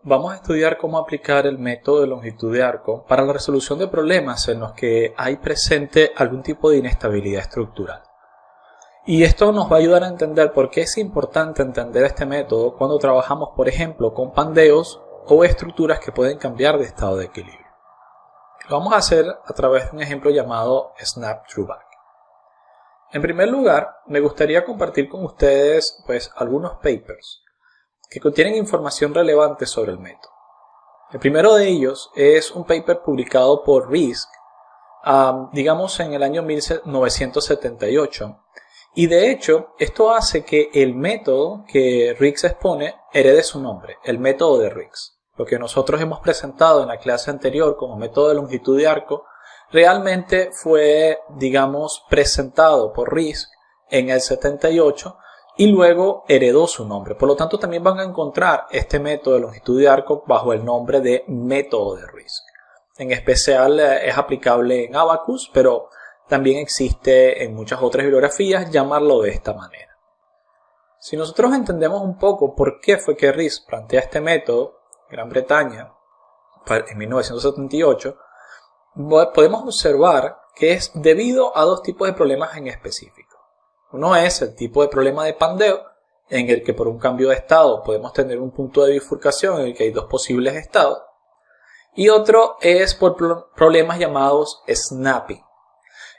Vamos a estudiar cómo aplicar el método de longitud de arco para la resolución de problemas en los que hay presente algún tipo de inestabilidad estructural. Y esto nos va a ayudar a entender por qué es importante entender este método cuando trabajamos, por ejemplo, con pandeos o estructuras que pueden cambiar de estado de equilibrio. Lo vamos a hacer a través de un ejemplo llamado Snap Through Back. En primer lugar, me gustaría compartir con ustedes algunos papers que contienen información relevante sobre el método. El primero de ellos es un paper publicado por Risk, digamos en el año 1978, y de hecho esto hace que el método que Risk expone herede su nombre, el método de Risk. Lo que nosotros hemos presentado en la clase anterior como método de longitud de arco realmente fue, digamos, presentado por Risk en el 78 y luego heredó su nombre. Por lo tanto, también van a encontrar este método de longitud de arco bajo el nombre de método de Risk. En especial es aplicable en Abacus, pero también existe en muchas otras bibliografías llamarlo de esta manera. Si nosotros entendemos un poco por qué fue que Risk plantea este método en Gran Bretaña en 1978, podemos observar que es debido a dos tipos de problemas en específico. Uno es el tipo de problema de pandeo, en el que por un cambio de estado podemos tener un punto de bifurcación en el que hay dos posibles estados. Y otro es por problemas llamados snapping.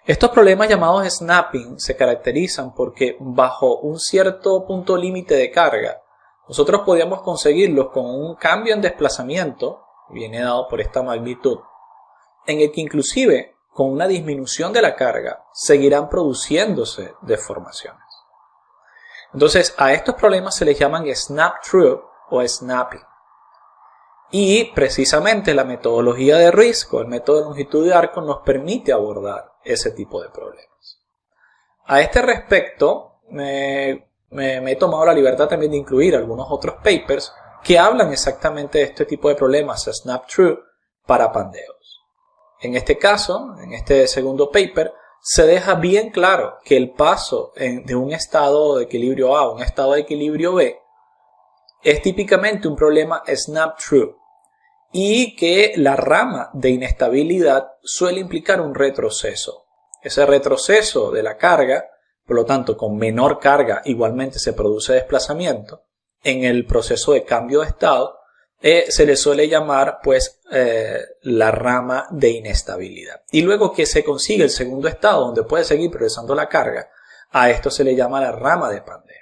Estos problemas llamados snapping se caracterizan porque bajo un cierto punto límite de carga, nosotros podíamos conseguirlos con un cambio en desplazamiento, viene dado por esta magnitud, en el que inclusive con una disminución de la carga seguirán produciéndose deformaciones. Entonces a estos problemas se les llaman snap through o snapping. Y precisamente la metodología de Risk o el método de longitud de arco nos permite abordar ese tipo de problemas. A este respecto me he tomado la libertad también de incluir algunos otros papers que hablan exactamente de este tipo de problemas snap through para pandeos. En este caso, en este segundo paper, se deja bien claro que el paso de un estado de equilibrio A a un estado de equilibrio B es típicamente un problema snap through y que la rama de inestabilidad suele implicar un retroceso. Ese retroceso de la carga, por lo tanto con menor carga igualmente se produce desplazamiento, en el proceso de cambio de estado se le suele llamar la rama de inestabilidad. Y luego que se consigue el segundo estado donde puede seguir progresando la carga, a esto se le llama la rama de pandeo.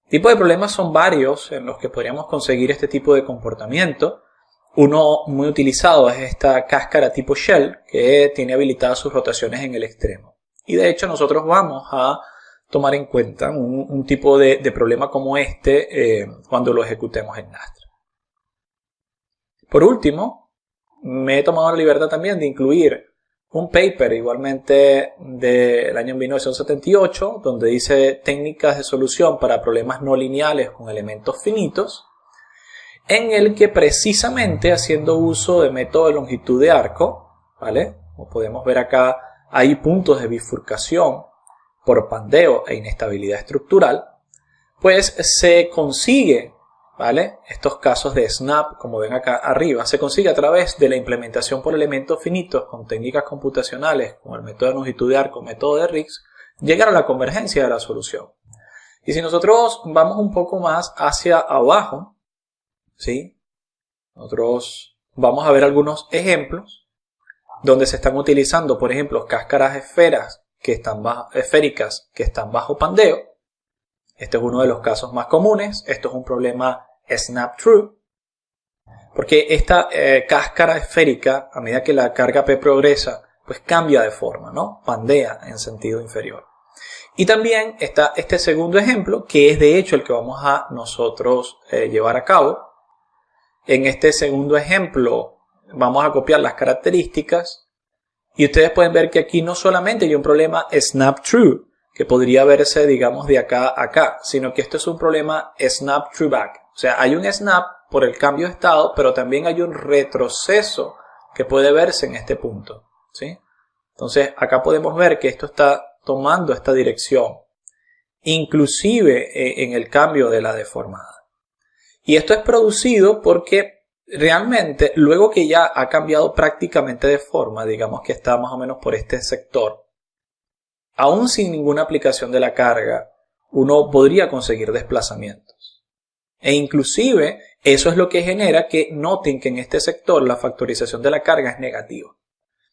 Tipos de problemas son varios en los que podríamos conseguir este tipo de comportamiento. Uno muy utilizado es esta cáscara tipo shell que tiene habilitadas sus rotaciones en el extremo. Y de hecho nosotros vamos a tomar en cuenta un tipo de problema como este cuando lo ejecutemos en Nastran. Por último, me he tomado la libertad también de incluir un paper igualmente del año 1978, donde dice técnicas de solución para problemas no lineales con elementos finitos, en el que precisamente haciendo uso de método de longitud de arco, ¿vale? Como podemos ver acá, hay puntos de bifurcación por pandeo e inestabilidad estructural, pues se consigue, ¿vale? Estos casos de snap, como ven acá arriba, se consigue a través de la implementación por elementos finitos con técnicas computacionales como el método de longitud de arco, método de Risk, llegar a la convergencia de la solución. Y si nosotros vamos un poco más hacia abajo, ¿sí? Nosotros vamos a ver algunos ejemplos donde se están utilizando, por ejemplo, cáscaras esféricas que están bajo pandeo. Este es uno de los casos más comunes. Esto es un problema snap through, porque esta cáscara esférica, a medida que la carga P progresa, pues cambia de forma, ¿no? Pandea en sentido inferior. Y también está este segundo ejemplo, que es de hecho el que vamos a nosotros llevar a cabo. En este segundo ejemplo vamos a copiar las características y ustedes pueden ver que aquí no solamente hay un problema snap through, que podría verse, digamos, de acá a acá, sino que esto es un problema snap through back. O sea, hay un snap por el cambio de estado, pero también hay un retroceso que puede verse en este punto, ¿sí? Entonces, acá podemos ver que esto está tomando esta dirección, inclusive en el cambio de la deformada. Y esto es producido porque realmente, luego que ya ha cambiado prácticamente de forma, digamos que está más o menos por este sector, aún sin ninguna aplicación de la carga, uno podría conseguir desplazamientos. E inclusive, eso es lo que genera que noten que en este sector la factorización de la carga es negativa.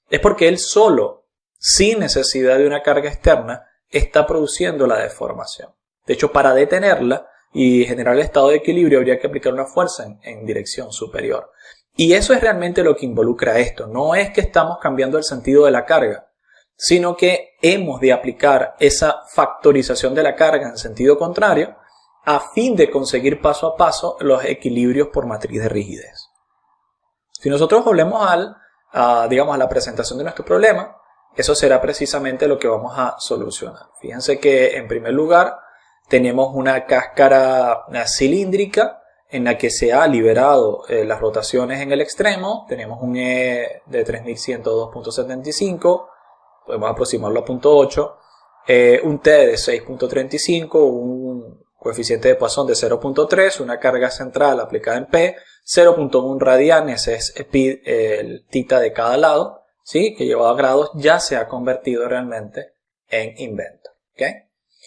Es porque él solo, sin necesidad de una carga externa, está produciendo la deformación. De hecho, para detenerla y generar el estado de equilibrio habría que aplicar una fuerza en dirección superior. Y eso es realmente lo que involucra esto. No es que estamos cambiando el sentido de la carga, sino que hemos de aplicar esa factorización de la carga en sentido contrario a fin de conseguir paso a paso los equilibrios por matriz de rigidez. Si nosotros volvemos a la presentación de nuestro problema, eso será precisamente lo que vamos a solucionar. Fíjense que en primer lugar tenemos una cáscara cilíndrica en la que se ha liberado las rotaciones en el extremo. Tenemos un E de 3102.75, podemos aproximarlo a 0.8, un T de 6.35, un coeficiente de Poisson de 0.3, una carga central aplicada en P, 0.1 radianes es el tita de cada lado, ¿sí? Que llevado a grados ya se ha convertido realmente en Inventor. ¿Okay?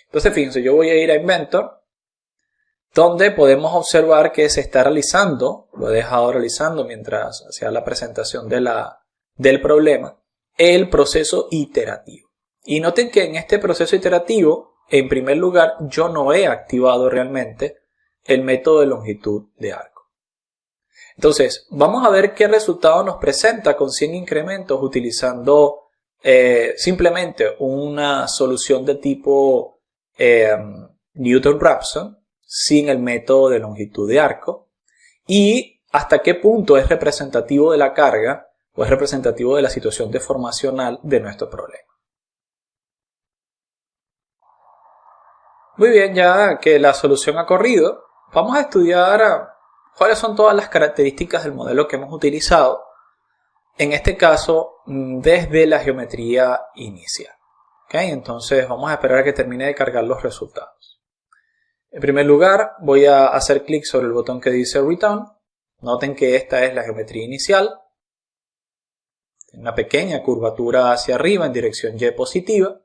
Entonces fíjense, yo voy a ir a Inventor, donde podemos observar que se está realizando, lo he dejado realizando mientras hacía la presentación del problema, el proceso iterativo. Y noten que en este proceso iterativo, en primer lugar, yo no he activado realmente el método de longitud de arco. Entonces, vamos a ver qué resultado nos presenta con 100 incrementos utilizando simplemente una solución de tipo Newton-Raphson sin el método de longitud de arco, y hasta qué punto es representativo de la carga o es representativo de la situación deformacional de nuestro problema. Muy bien, ya que la solución ha corrido, vamos a estudiar cuáles son todas las características del modelo que hemos utilizado, en este caso desde la geometría inicial. ¿Okay? Entonces vamos a esperar a que termine de cargar los resultados. En primer lugar voy a hacer clic sobre el botón que dice Return. Noten que esta es la geometría inicial. Una pequeña curvatura hacia arriba en dirección Y positiva.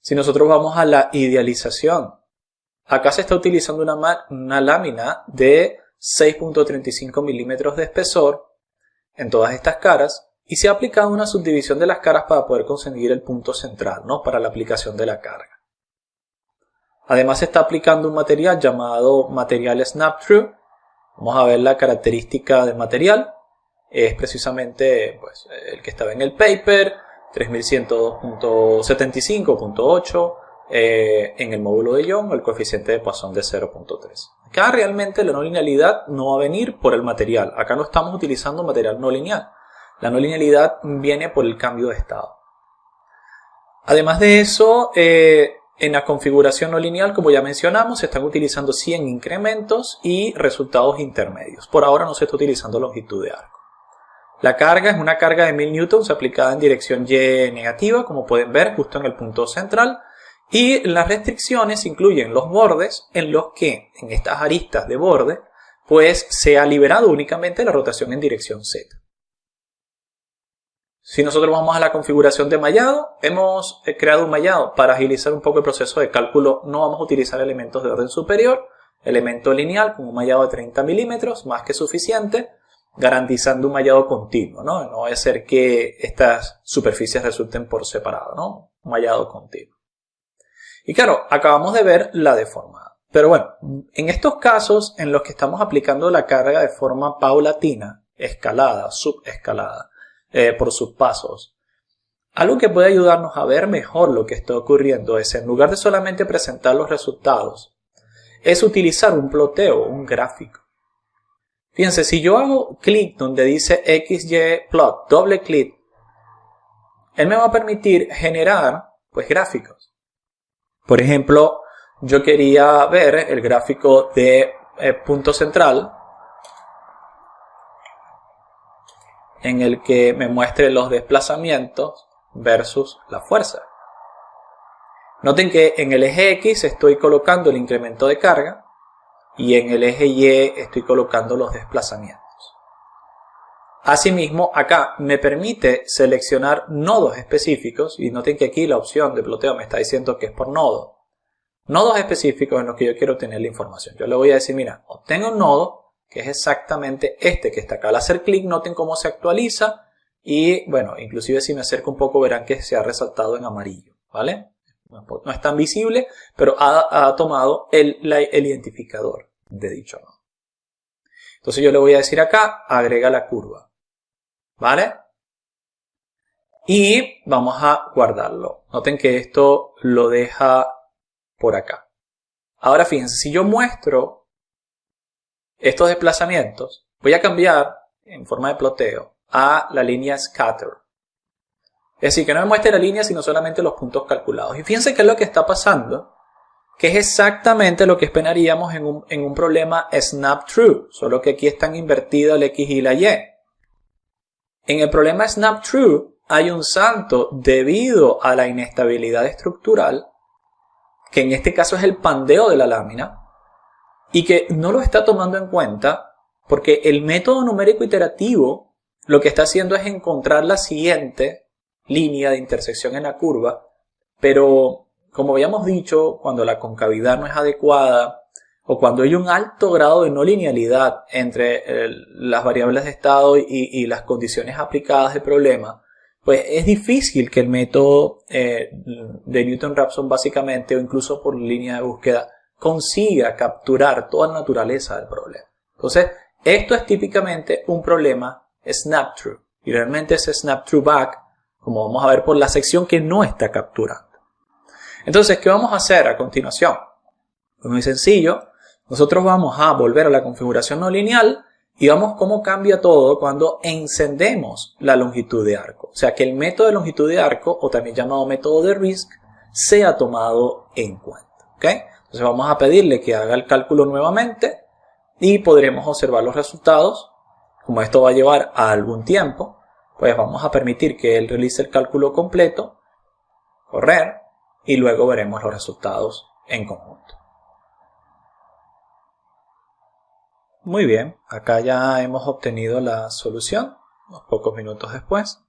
Si nosotros vamos a la idealización, acá se está utilizando una lámina de 6.35 milímetros de espesor en todas estas caras y se ha aplicado una subdivisión de las caras para poder conseguir el punto central, ¿no? Para la aplicación de la carga. Además se está aplicando un material llamado material Snap Through. Vamos a ver la característica del material. Es precisamente pues, el que estaba en el paper, 3102.75.8, en el módulo de Young, el coeficiente de Poisson de 0.3. Acá realmente la no linealidad no va a venir por el material. Acá no estamos utilizando material no lineal. La no linealidad viene por el cambio de estado. Además de eso, en la configuración no lineal, como ya mencionamos, se están utilizando 100 incrementos y resultados intermedios. Por ahora no se está utilizando longitud de arco. La carga es una carga de 1000 newtons aplicada en dirección Y negativa, como pueden ver justo en el punto central. Y las restricciones incluyen los bordes en los que, en estas aristas de borde, pues se ha liberado únicamente la rotación en dirección Z. Si nosotros vamos a la configuración de mallado, hemos creado un mallado para agilizar un poco el proceso de cálculo. No vamos a utilizar elementos de orden superior, elemento lineal con un mallado de 30 milímetros, más que suficiente, garantizando un mallado continuo, ¿no? No va a ser que estas superficies resulten por separado, ¿no? Un mallado continuo. Y claro, acabamos de ver la deformada. Pero bueno, en estos casos en los que estamos aplicando la carga de forma paulatina, escalada, subescalada, por subpasos, algo que puede ayudarnos a ver mejor lo que está ocurriendo es, en lugar de solamente presentar los resultados, es utilizar un ploteo, un gráfico. Fíjense, si yo hago clic donde dice XY plot, doble clic, él me va a permitir generar pues gráficos. Por ejemplo, yo quería ver el gráfico de punto central en el que me muestre los desplazamientos versus la fuerza. Noten que en el eje X estoy colocando el incremento de carga, y en el eje Y estoy colocando los desplazamientos. Asimismo, acá me permite seleccionar nodos específicos, y noten que aquí la opción de ploteo me está diciendo que es por nodo. Nodos específicos en los que yo quiero obtener la información. Yo le voy a decir, mira, obtengo un nodo que es exactamente este que está acá. Al hacer clic, noten cómo se actualiza y, bueno, inclusive si me acerco un poco verán que se ha resaltado en amarillo, ¿vale? No es tan visible, pero ha tomado el identificador de dicho nodo. Entonces yo le voy a decir acá, agrega la curva. ¿Vale? Y vamos a guardarlo. Noten que esto lo deja por acá. Ahora fíjense, si yo muestro estos desplazamientos, voy a cambiar en forma de ploteo a la línea scatter. Es decir, que no me muestre la línea, sino solamente los puntos calculados. Y fíjense qué es lo que está pasando, que es exactamente lo que esperaríamos en un problema snap true, solo que aquí están invertidas la X y la Y. En el problema snap true hay un salto debido a la inestabilidad estructural, que en este caso es el pandeo de la lámina, y que no lo está tomando en cuenta porque el método numérico iterativo lo que está haciendo es encontrar la siguiente línea de intersección en la curva, pero como habíamos dicho, cuando la concavidad no es adecuada, o cuando hay un alto grado de no linealidad entre las variables de estado y las condiciones aplicadas del problema, pues es difícil que el método de Newton-Raphson básicamente, o incluso por línea de búsqueda, consiga capturar toda la naturaleza del problema. Entonces, esto es típicamente un problema snap true. Y realmente ese snap true back, como vamos a ver por la sección que no está capturando. Entonces, ¿qué vamos a hacer a continuación? Pues muy sencillo. Nosotros vamos a volver a la configuración no lineal y vamos cómo cambia todo cuando encendemos la longitud de arco. O sea, que el método de longitud de arco, o también llamado método de RISC, sea tomado en cuenta. ¿Okay? Entonces vamos a pedirle que haga el cálculo nuevamente y podremos observar los resultados. Como esto va a llevar a algún tiempo, pues vamos a permitir que él realice el cálculo completo, correr, y luego veremos los resultados en conjunto. Muy bien, acá ya hemos obtenido la solución, unos pocos minutos después.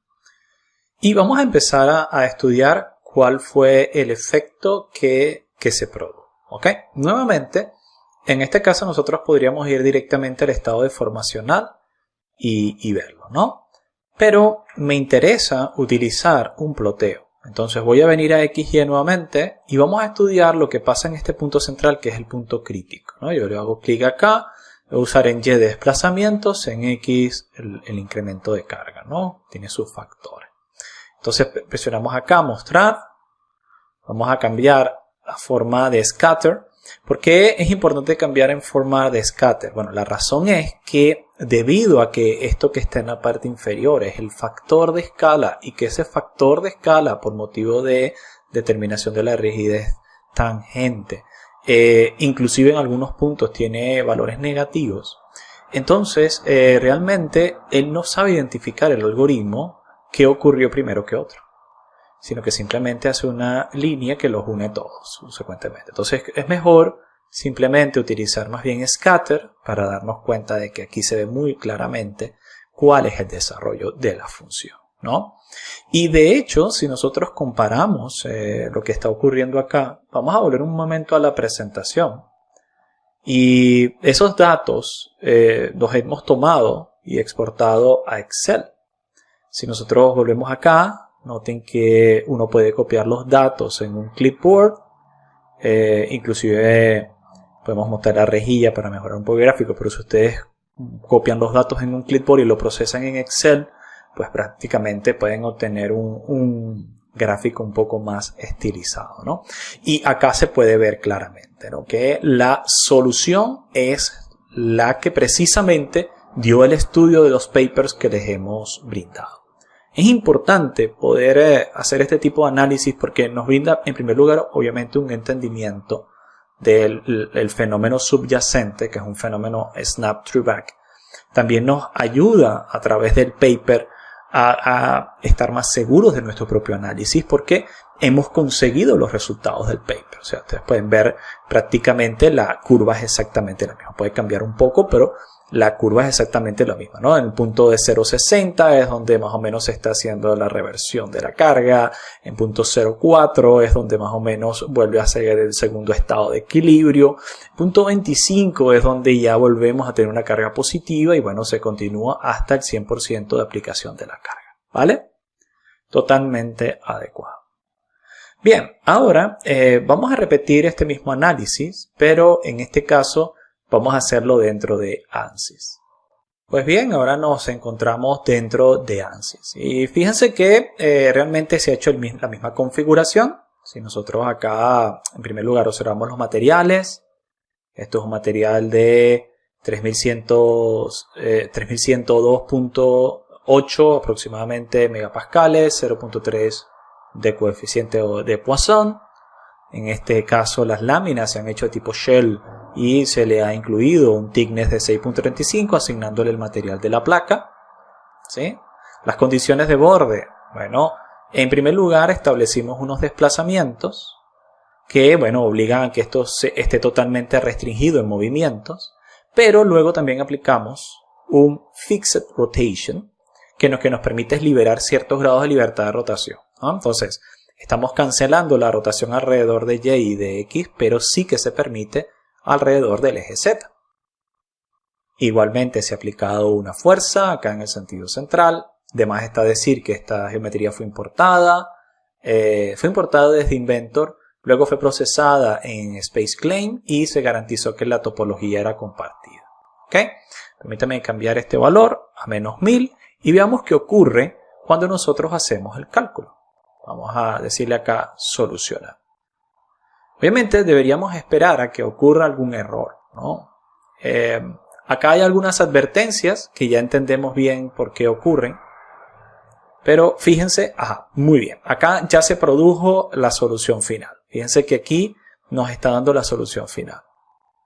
Y vamos a empezar a estudiar cuál fue el efecto que se produjo. ¿Ok? Nuevamente, en este caso nosotros podríamos ir directamente al estado deformacional y verlo, ¿no? Pero me interesa utilizar un ploteo. Entonces voy a venir a XY nuevamente y vamos a estudiar lo que pasa en este punto central, que es el punto crítico, ¿no? Yo le hago clic acá. Voy a usar en Y desplazamientos, en X el incremento de carga, ¿no? Tiene sus factores. Entonces presionamos acá, mostrar. Vamos a cambiar a forma de scatter. ¿Por qué es importante cambiar en forma de scatter? Bueno, la razón es que debido a que esto que está en la parte inferior es el factor de escala y que ese factor de escala por motivo de determinación de la rigidez tangente inclusive en algunos puntos tiene valores negativos, entonces realmente él no sabe identificar el algoritmo qué ocurrió primero que otro, sino que simplemente hace una línea que los une todos subsecuentemente. Entonces es mejor simplemente utilizar más bien scatter para darnos cuenta de que aquí se ve muy claramente cuál es el desarrollo de la función, ¿no? Y de hecho, si nosotros comparamos lo que está ocurriendo acá, vamos a volver un momento a la presentación. Y esos datos los hemos tomado y exportado a Excel. Si nosotros volvemos acá, noten que uno puede copiar los datos en un clipboard. Inclusive podemos mostrar la rejilla para mejorar un poco el gráfico, pero si ustedes copian los datos en un clipboard y lo procesan en Excel, pues prácticamente pueden obtener un gráfico un poco más estilizado, ¿no? Y acá se puede ver claramente, ¿no?, que la solución es la que precisamente dio el estudio de los papers que les hemos brindado. Es importante poder hacer este tipo de análisis porque nos brinda, en primer lugar, obviamente un entendimiento del fenómeno subyacente, que es un fenómeno snap true back. También nos ayuda a través del paper a estar más seguros de nuestro propio análisis porque hemos conseguido los resultados del paper. O sea, ustedes pueden ver prácticamente la curva es exactamente la misma. Puede cambiar un poco, pero la curva es exactamente la misma, ¿no? En el punto de 0,60 es donde más o menos se está haciendo la reversión de la carga. En punto 0,4 es donde más o menos vuelve a ser el segundo estado de equilibrio. Punto 25 es donde ya volvemos a tener una carga positiva y bueno, se continúa hasta el 100% de aplicación de la carga, ¿vale? Totalmente adecuado. Bien, ahora vamos a repetir este mismo análisis, pero en este caso vamos a hacerlo dentro de ANSYS. Pues bien, ahora nos encontramos dentro de ANSYS. Y fíjense que realmente se ha hecho la misma configuración. Si nosotros acá, en primer lugar, observamos los materiales. Esto es un material de 3102.8 aproximadamente megapascales, 0.3 de coeficiente de Poisson. En este caso las láminas se han hecho de tipo shell y se le ha incluido un thickness de 6.35 asignándole el material de la placa, ¿sí? Las condiciones de borde, bueno, en primer lugar establecimos unos desplazamientos que, bueno, obligan a que esto esté totalmente restringido en movimientos, pero luego también aplicamos un fixed rotation que nos permite liberar ciertos grados de libertad de rotación, ¿no? Entonces, estamos cancelando la rotación alrededor de Y y de X, pero sí que se permite alrededor del eje Z. Igualmente se ha aplicado una fuerza acá en el sentido central. De más está decir que esta geometría fue importada desde Inventor, luego fue procesada en SpaceClaim y se garantizó que la topología era compartida. ¿Ok? Permítame cambiar este valor a -1000 y veamos qué ocurre cuando nosotros hacemos el cálculo. Vamos a decirle acá solucionar. Obviamente deberíamos esperar a que ocurra algún error, ¿no? Acá hay algunas advertencias que ya entendemos bien por qué ocurren. Pero fíjense, muy bien. Acá ya se produjo la solución final. Fíjense que aquí nos está dando la solución final.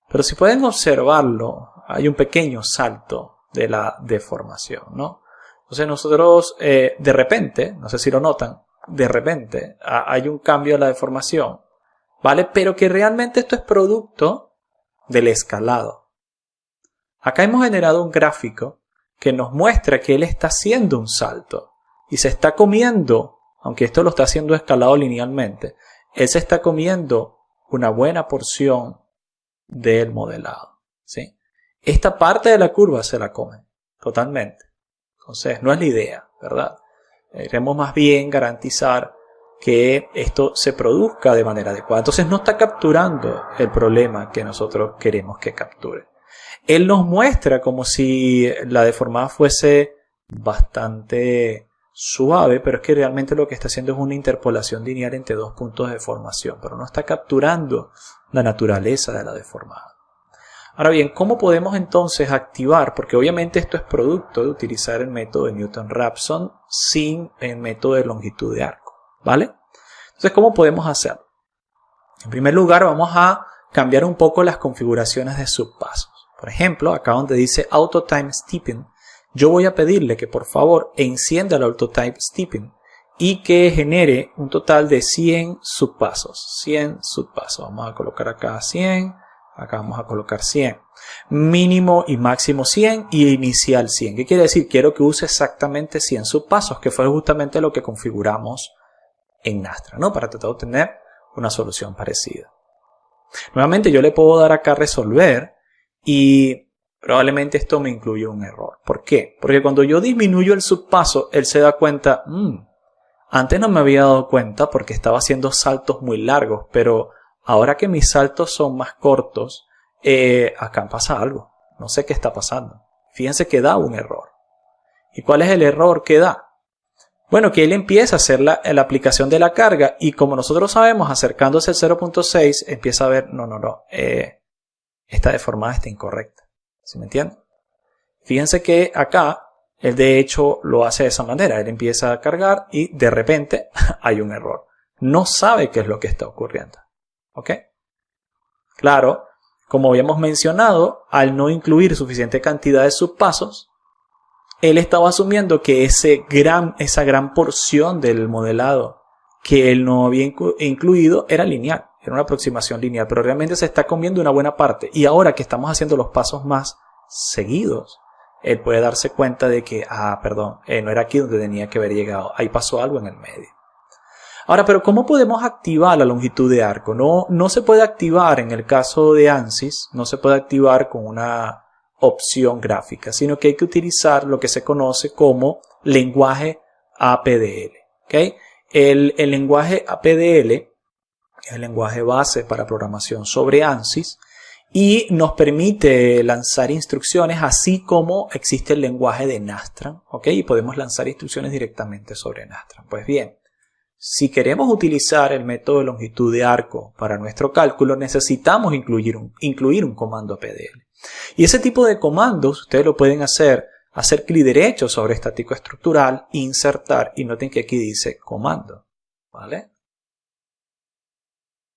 Pero si pueden observarlo, hay un pequeño salto de la deformación, ¿no? Entonces nosotros de repente, no sé si lo notan, de repente hay un cambio en la deformación, ¿vale? Pero que realmente esto es producto del escalado. Acá hemos generado un gráfico que nos muestra que él está haciendo un salto y se está comiendo, aunque esto lo está haciendo escalado linealmente, él se está comiendo una buena porción del modelado, ¿sí? Esta parte de la curva se la come totalmente. Entonces no es la idea, ¿verdad? Queremos más bien garantizar que esto se produzca de manera adecuada. Entonces no está capturando el problema que nosotros queremos que capture. Él nos muestra como si la deformada fuese bastante suave, pero es que realmente lo que está haciendo es una interpolación lineal entre dos puntos de deformación, pero no está capturando la naturaleza de la deformada. Ahora bien, ¿cómo podemos entonces activar? Porque obviamente esto es producto de utilizar el método de Newton-Raphson sin el método de longitud de arco, ¿vale? Entonces, ¿cómo podemos hacerlo? En primer lugar, vamos a cambiar un poco las configuraciones de subpasos. Por ejemplo, acá donde dice Auto Time Steeping, yo voy a pedirle que por favor encienda el Auto Time Steeping y que genere un total de 100 subpasos. 100 subpasos. Vamos a colocar acá 100. Acá vamos a colocar 100. Mínimo y máximo 100 y inicial 100. ¿Qué quiere decir? Quiero que use exactamente 100 subpasos, que fue justamente lo que configuramos en Nastra, ¿no? Para tratar de obtener una solución parecida. Nuevamente yo le puedo dar acá resolver y probablemente esto me incluye un error. ¿Por qué? Porque cuando yo disminuyo el subpaso, él se da cuenta, antes no me había dado cuenta porque estaba haciendo saltos muy largos, pero ahora que mis saltos son más cortos, acá pasa algo. No sé qué está pasando. Fíjense que da un error. ¿Y cuál es el error que da? Bueno, que él empieza a hacer la aplicación de la carga y como nosotros sabemos, acercándose al 0.6, empieza a ver, esta deformada está incorrecta. ¿Sí me entienden? Fíjense que acá, él de hecho lo hace de esa manera. Él empieza a cargar y de repente hay un error. No sabe qué es lo que está ocurriendo. ¿Ok? Claro, como habíamos mencionado, al no incluir suficiente cantidad de subpasos, él estaba asumiendo que esa gran porción del modelado que él no había incluido era lineal, era una aproximación lineal, pero realmente se está comiendo una buena parte. Y ahora que estamos haciendo los pasos más seguidos, él puede darse cuenta de que, no era aquí donde tenía que haber llegado, ahí pasó algo en el medio. Ahora, pero ¿cómo podemos activar la longitud de arco? No se puede activar en el caso de ANSYS, no se puede activar con una opción gráfica, sino que hay que utilizar lo que se conoce como lenguaje APDL. ¿Okay? El lenguaje APDL es el lenguaje base para programación sobre ANSYS y nos permite lanzar instrucciones, así como existe el lenguaje de Nastran. ¿Okay? Y podemos lanzar instrucciones directamente sobre Nastran. Pues bien, si queremos utilizar el método de longitud de arco para nuestro cálculo, necesitamos incluir un comando APDL. Y ese tipo de comandos ustedes lo pueden hacer clic derecho sobre estático estructural, insertar, y noten que aquí dice comando, ¿vale?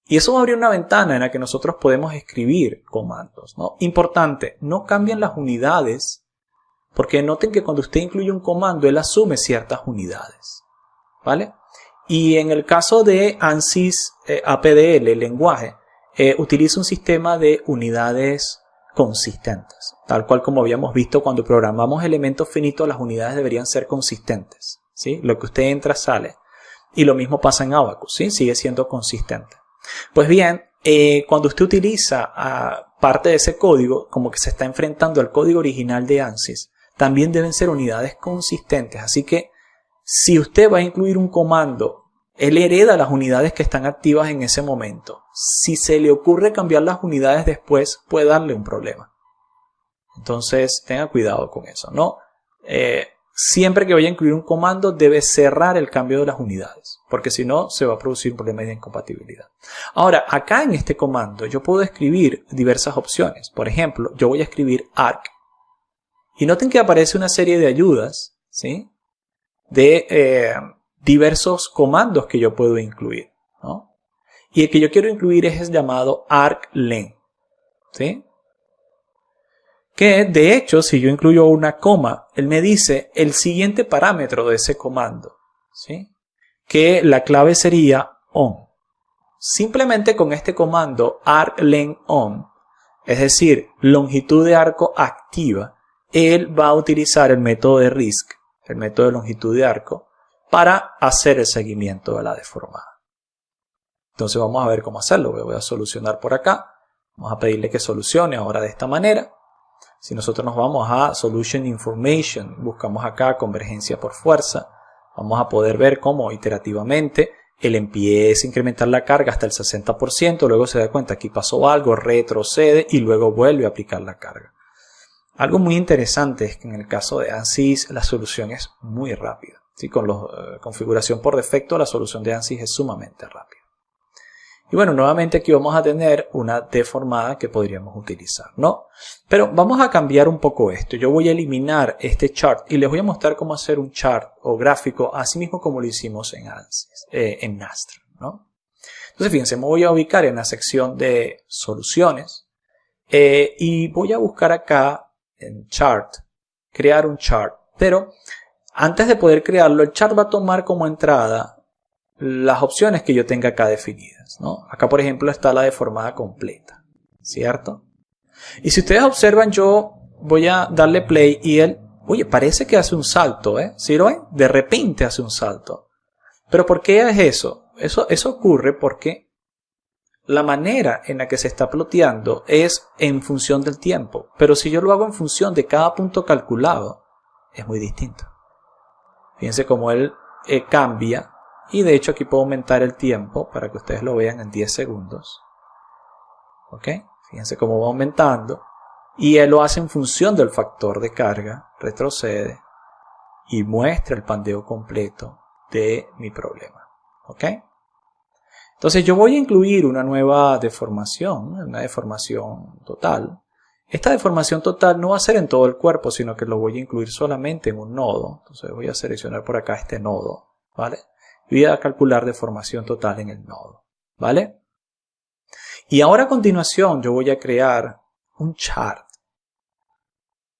Y eso va a abrir una ventana en la que nosotros podemos escribir comandos, ¿no? Importante, no cambien las unidades, porque noten que cuando usted incluye un comando, él asume ciertas unidades, ¿vale? Y en el caso de ANSYS APDL, el lenguaje, utiliza un sistema de unidades consistentes. Tal cual como habíamos visto cuando programamos elementos finitos, las unidades deberían ser consistentes, ¿sí? Lo que usted entra sale. Y lo mismo pasa en Abacus, ¿sí? Sigue siendo consistente. Pues bien, cuando usted utiliza parte de ese código, como que se está enfrentando al código original de ANSYS, también deben ser unidades consistentes. Así que si usted va a incluir un comando, él hereda las unidades que están activas en ese momento. Si se le ocurre cambiar las unidades después, puede darle un problema. Entonces, tenga cuidado con eso, ¿no? Siempre que vaya a incluir un comando, debe cerrar el cambio de las unidades, porque si no, se va a producir un problema de incompatibilidad. Ahora, acá en este comando, yo puedo escribir diversas opciones. Por ejemplo, yo voy a escribir arc. Y noten que aparece una serie de ayudas, ¿sí? De diversos comandos que yo puedo incluir, ¿no? Y el que yo quiero incluir es el llamado arclen, ¿sí? Que de hecho, si yo incluyo una coma, él me dice el siguiente parámetro de ese comando, ¿sí? Que la clave sería on. Simplemente con este comando arclen on, es decir, longitud de arco activa, él va a utilizar el método de RISC, el método de longitud de arco, para hacer el seguimiento de la deformada. Entonces vamos a ver cómo hacerlo. Voy a solucionar por acá. Vamos a pedirle que solucione ahora de esta manera. Si nosotros nos vamos a Solution Information, buscamos acá convergencia por fuerza, vamos a poder ver cómo iterativamente él empieza a incrementar la carga hasta el 60%, luego se da cuenta que aquí pasó algo, retrocede y luego vuelve a aplicar la carga. Algo muy interesante es que en el caso de ANSYS la solución es muy rápida. ¿Sí? Con la configuración por defecto, la solución de ANSYS es sumamente rápida. Y bueno, nuevamente aquí vamos a tener una deformada que podríamos utilizar, ¿no? Pero vamos a cambiar un poco esto. Yo voy a eliminar este chart y les voy a mostrar cómo hacer un chart o gráfico, así mismo como lo hicimos en ANSYS, en Nastran, ¿no? Entonces, fíjense, me voy a ubicar en la sección de soluciones y voy a buscar acá en chart, crear un chart. Pero antes de poder crearlo, el chart va a tomar como entrada las opciones que yo tenga acá definidas, ¿no? Acá, por ejemplo, está la deformada completa, ¿cierto? Y si ustedes observan, yo voy a darle play y él, oye, parece que hace un salto, ¿eh? ¿Sí lo ven? De repente hace un salto. ¿Pero por qué es eso? Eso ocurre porque la manera en la que se está ploteando es en función del tiempo. Pero si yo lo hago en función de cada punto calculado, es muy distinto. Fíjense cómo él cambia. Y de hecho aquí puedo aumentar el tiempo para que ustedes lo vean en 10 segundos. ¿Ok? Fíjense cómo va aumentando. Y él lo hace en función del factor de carga. Retrocede. Y muestra el pandeo completo de mi problema. ¿Ok? Entonces yo voy a incluir una nueva deformación. Una deformación total. Esta deformación total no va a ser en todo el cuerpo, sino que lo voy a incluir solamente en un nodo. Entonces voy a seleccionar por acá este nodo. ¿Vale? Voy a calcular deformación total en el nodo, ¿vale? Y ahora a continuación yo voy a crear un chart.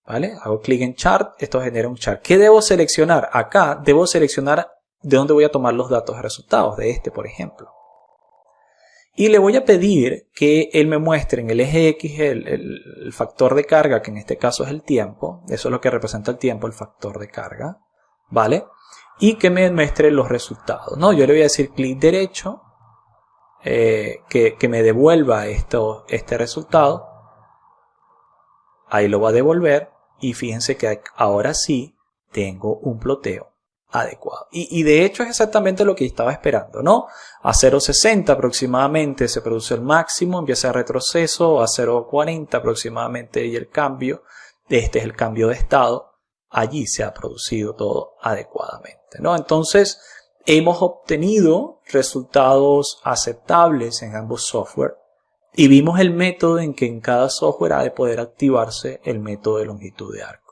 ¿Vale? Hago clic en Chart, esto genera un chart. ¿Qué debo seleccionar? Acá debo seleccionar de dónde voy a tomar los datos de resultados, de este por ejemplo. Y le voy a pedir que él me muestre en el eje X el factor de carga, que en este caso es el tiempo. Eso es lo que representa el tiempo, el factor de carga. ¿Vale? Y que me muestre los resultados, ¿no? Yo le voy a decir clic derecho, que me devuelva este resultado. Ahí lo va a devolver. Y fíjense que ahora sí tengo un ploteo adecuado. Y de hecho es exactamente lo que estaba esperando, ¿no? A 0.60 aproximadamente se produce el máximo, empieza el retroceso, a 0.40 aproximadamente y el cambio. Este es el cambio de estado. Allí se ha producido todo adecuadamente, ¿no? Entonces hemos obtenido resultados aceptables en ambos software y vimos el método en que en cada software ha de poder activarse el método de longitud de arco.